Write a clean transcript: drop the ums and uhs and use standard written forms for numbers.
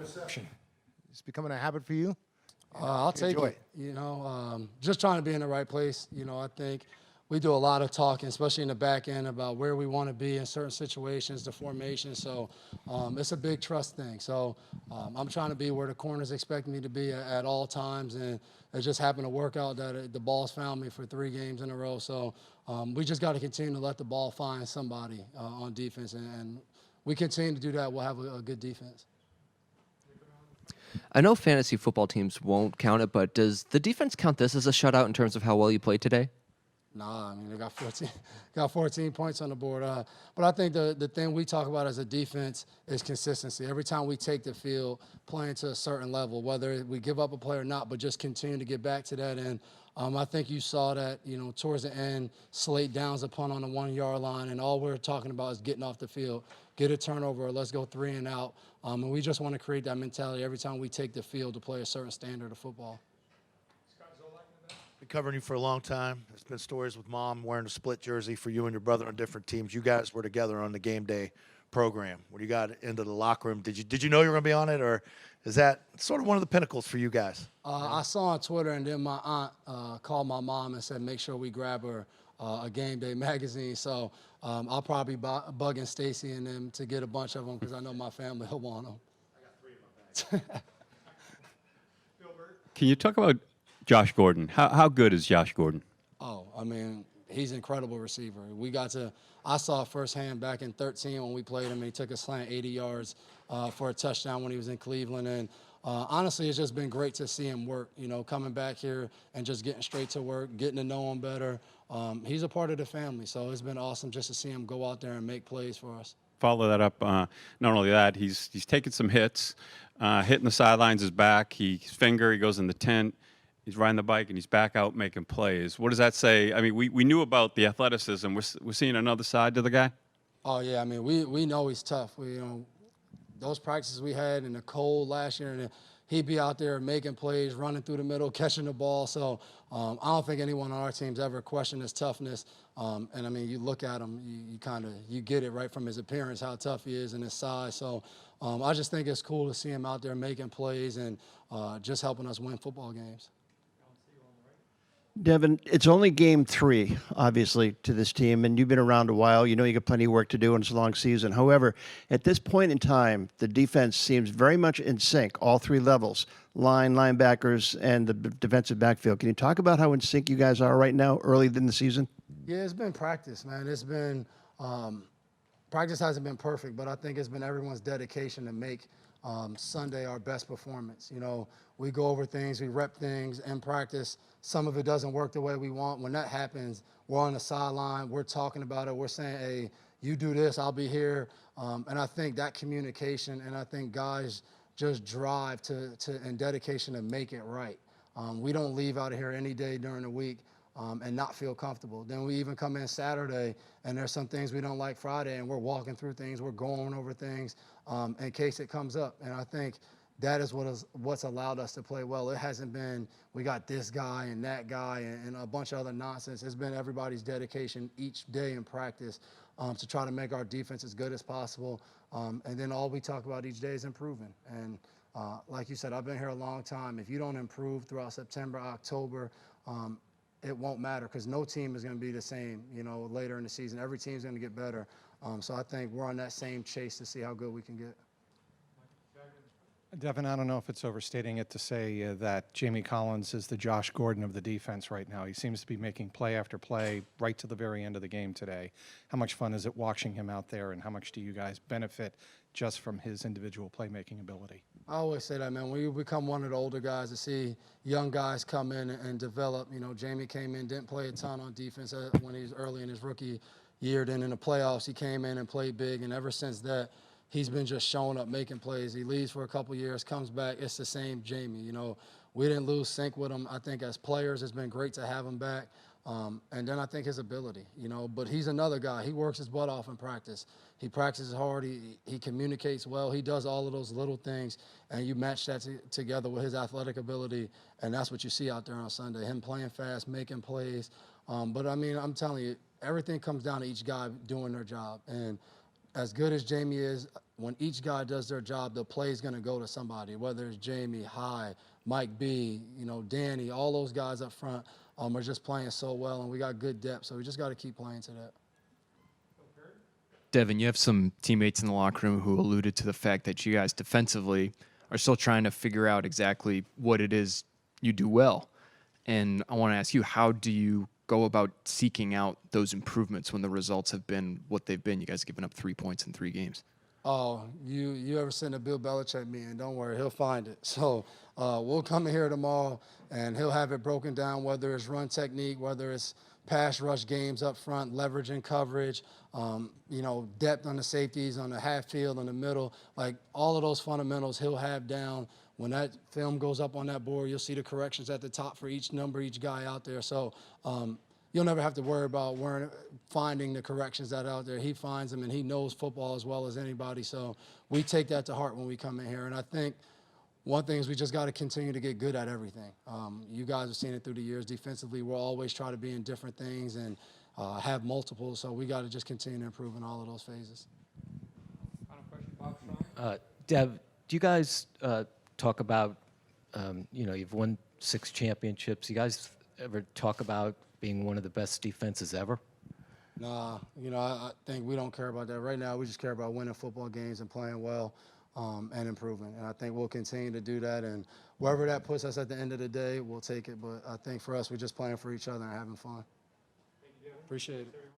interception. It's becoming a habit for you? I'll take Enjoy it. Just trying to be in the right place. I think we do a lot of talking, especially in the back end, about where we want to be in certain situations, the formation. So it's a big trust thing. So I'm trying to be where the corners expect me to be at all times, and it just happened to work out that the ball's found me for 3 games in a row. So we just got to continue to let the ball find somebody on defense, and we continue to do that. We'll have a good defense. I know fantasy football teams won't count it, but does the defense count this as a shutout in terms of how well you played today? Nah, I mean, they got 14 points on the board. But I think the thing we talk about as a defense is consistency. Every time we take the field, playing to a certain level, whether we give up a play or not, but just continue to get back to that. And I think you saw that, towards the end, Slate downs a punt on the 1-yard line, and all we're talking about is getting off the field, get a turnover, or let's go 3 and out. And we just want to create that mentality every time we take the field to play a certain standard of football. Been covering you for a long time. There's been stories with Mom wearing a split jersey for you and your brother on different teams. You guys were together on the game day program. When you got into the locker room, did you know you were going to be on it, or is that sort of one of the pinnacles for you guys? I saw on Twitter, and then my aunt called my mom and said, make sure we grab her a game day magazine. So I'll probably be bugging Stacy and them to get a bunch of them because I know my family will want them. I got 3 in my bag. Can you talk about Josh Gordon? How good is Josh Gordon? Oh, I mean, he's an incredible receiver. I saw it firsthand back in 13 when we played him. He took a slant 80 yards for a touchdown when he was in Cleveland. And honestly, it's just been great to see him work, coming back here and just getting straight to work, getting to know him better. He's a part of the family, so it's been awesome just to see him go out there and make plays for us. Follow that up. Not only that, he's taken some hits. Hitting the sidelines is back. His finger, he goes in the tent. He's riding the bike, and he's back out making plays. What does that say? I mean, we knew about the athleticism. We're seeing another side to the guy? Oh, yeah. I mean, we know he's tough. Those practices we had in the cold last year, and he'd be out there making plays, running through the middle, catching the ball. So I don't think anyone on our team's ever questioned his toughness. And, I mean, you look at him, you get it right from his appearance, how tough he is and his size. So I just think it's cool to see him out there making plays and just helping us win football games. Devin, it's only game 3, obviously, to this team, and you've been around a while. You know you got plenty of work to do, and it's a long season. However, at this point in time, the defense seems very much in sync, all 3 levels, line, linebackers, and the defensive backfield. Can you talk about how in sync you guys are right now, early in the season? Yeah, it's been practice, man. It's been practice hasn't been perfect, but I think it's been everyone's dedication to make Sunday our best performance. We go over things, we rep things in practice. Some of it doesn't work the way we want. When that happens, we're on the sideline, we're talking about it, we're saying, hey, you do this, I'll be here. And I think that communication, and I think guys just drive and dedication to make it right. We don't leave out of here any day during the week and not feel comfortable. Then we even come in Saturday, and there's some things we don't like Friday, and we're walking through things, we're going over things in case it comes up. And I think that is what's allowed us to play well. It hasn't been we got this guy and that guy and a bunch of other nonsense. It's been everybody's dedication each day in practice to try to make our defense as good as possible. And then all we talk about each day is improving. And like you said, I've been here a long time. If you don't improve throughout September, October, it won't matter because no team is going to be the same, later in the season. Every team's going to get better. So I think we're on that same chase to see how good we can get. Devin, I don't know if it's overstating it to say that Jamie Collins is the Josh Gordon of the defense right now. He seems to be making play after play right to the very end of the game today. How much fun is it watching him out there, and how much do you guys benefit just from his individual playmaking ability? I always say that, man. When you become one of the older guys, to see young guys come in and develop. Jamie came in, didn't play a ton on defense when he was early in his rookie year. Then in the playoffs, he came in and played big, and ever since that, he's been just showing up, making plays. He leaves for a couple years, comes back. It's the same Jamie. We didn't lose sync with him. I think as players, it's been great to have him back. And then I think his ability, but he's another guy. He works his butt off in practice. He practices hard. He communicates well. He does all of those little things, and you match that together with his athletic ability, and that's what you see out there on Sunday, him playing fast, making plays. But, I mean, I'm telling you, everything comes down to each guy doing their job. And as good as Jamie is, when each guy does their job, the play is going to go to somebody, whether it's Jamie, High, Mike B, Danny, all those guys up front are just playing so well, and we got good depth, so we just got to keep playing to that. Devin, you have some teammates in the locker room who alluded to the fact that you guys defensively are still trying to figure out exactly what it is you do well. And I want to ask you, how do you go about seeking out those improvements when the results have been what they've been? You guys have given up 3 points in 3 games. Oh, you ever send a Bill Belichick meeting? Don't worry, he'll find it. So we'll come in here tomorrow, and he'll have it broken down, whether it's run technique, whether it's pass rush games up front, leveraging coverage, depth on the safeties, on the half field, in the middle. Like, all of those fundamentals he'll have down. When that film goes up on that board, you'll see the corrections at the top for each number, each guy out there. So you'll never have to worry about finding the corrections that are out there. He finds them, and he knows football as well as anybody. So we take that to heart when we come in here. And I think one thing is we just got to continue to get good at everything. You guys have seen it through the years. Defensively, we'll always try to be in different things and have multiple. So we got to just continue to improve in all of those phases. Dev, do you guys talk about, you've won 6 championships. You guys ever talk about being one of the best defenses ever? Nah, I think we don't care about that. Right now, we just care about winning football games and playing well and improving. And I think we'll continue to do that. And wherever that puts us at the end of the day, we'll take it. But I think for us, we're just playing for each other and having fun. Thank you, Appreciate it.